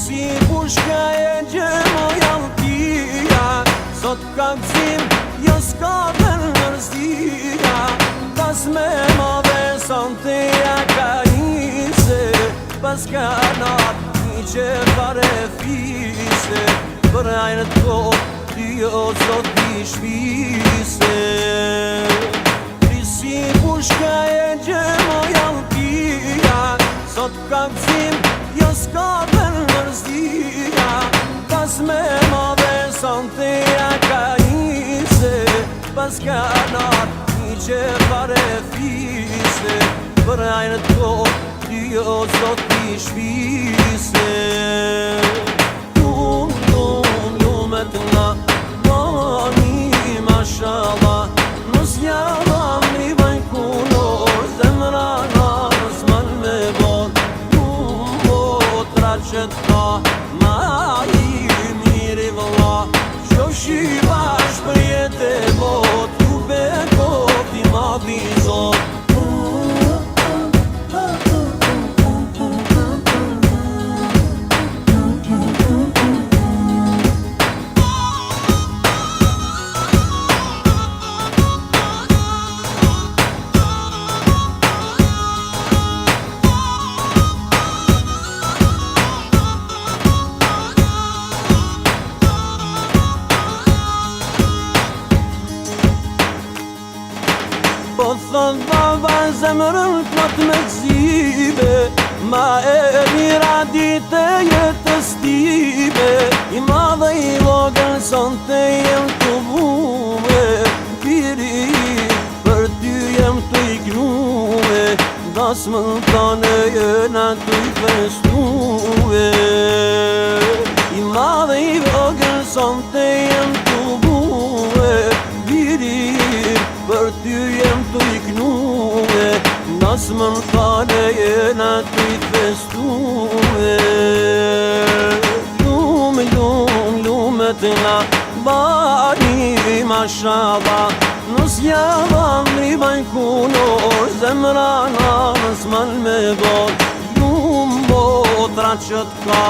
Si pushka e gjemo jaltia, sot ka gzim, jo s'ka vërmërzia. Pas me madhe santeja ka ise, pas ka nat një që fare fise. Për ajnë të kot, ty o sot t'i shpise. Si pushka e gjemo jaltia, sot ka gzim, jo s'ka vërmërzia. Pas me madhe santeja ka ise, pas ka nat një që fare fise. Për ajnë të kot, ty o sot t'i shpise. Lumet nga bani mashallah, nus javam një bajkunor, zemra nës man me bot. Botra që t'ka ma i miri vëlla, shoshi bash për jetë e bot, ju bekot i madhi zot. Po thot baba zemrën plot me gzive, ma e mira dite jetës time. I madhe i vogël sonte jem të vume, biri për ty jem të ignume. Dasmën tane jena të i festume. I madhe i vogël sonte jem të vume, biri për ty jem të iknume. Nasmën thane jena të i festume. Lumet nga bani mashallah, nus javam një bajkunor, zemra nës man me bot. Botra që t'ka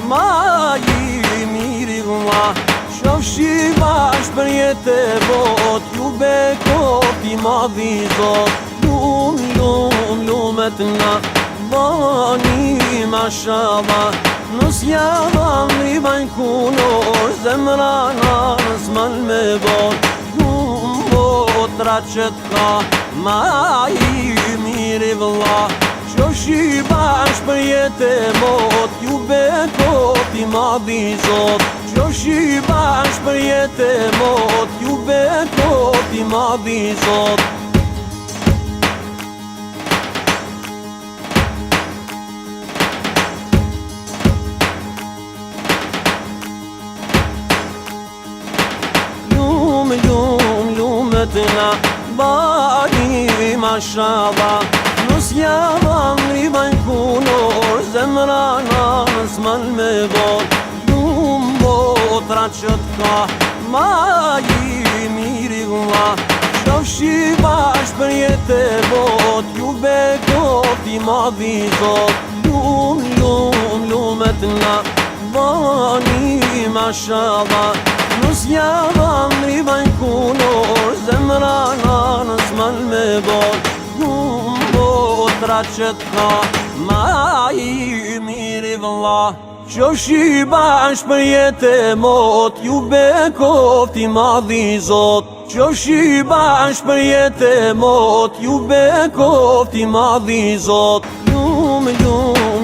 ma i miri vëlla, shoshi bash për jetë e bot, ju bekot i madhi zot. Lumet nga bani mashallah, nus javam një bajkunor, zemra nës man me bot. Botra që t'ka ma i miri vëlla, shoshi bash për jetë e bot, ju bekot i madhi zot. Shoshi bash për jetë e bot, ju bekot i madhi zot. Lumet nga bani mashallah, nus javam një bajkunor, zemra nës man me bot. Botra që t'ka ma i miri vëlla, shoshi bash për jetë e bot, ju bekot i madhi zot. Lumet nga bani mashallah, nus javam një bajkunor, zemra nës man me bot. Botra që t'ka ma i miri vëlla, shoshi bash për jetë e mot, ju bekot i madhi zot. Shoshi bash për jetë e mot, ju bekot i madhi zot.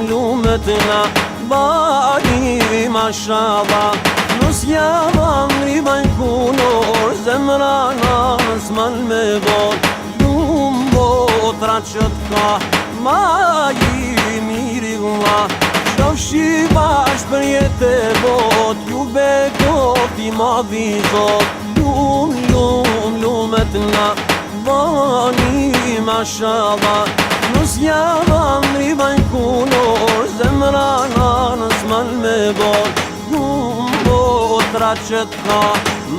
Lumet nga bani mashallah, nus javam një bajkunor, zemra nës man me bot. Botra që t'ka ma i miri vëlla, shoshi bash për jetë e bot, ju bekot i madhi zot. Lumet nga bani mashallah, nus javam një bajkunor, zemra nës man me bot. Botra që t'ka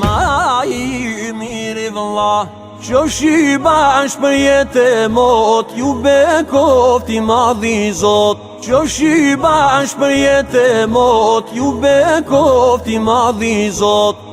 ma i miri vëlla, shoshi bash për jetë e mot, ju bekot i madhi zot. Qofshi bash për jetë e mot, ju bekofti madhi Zot.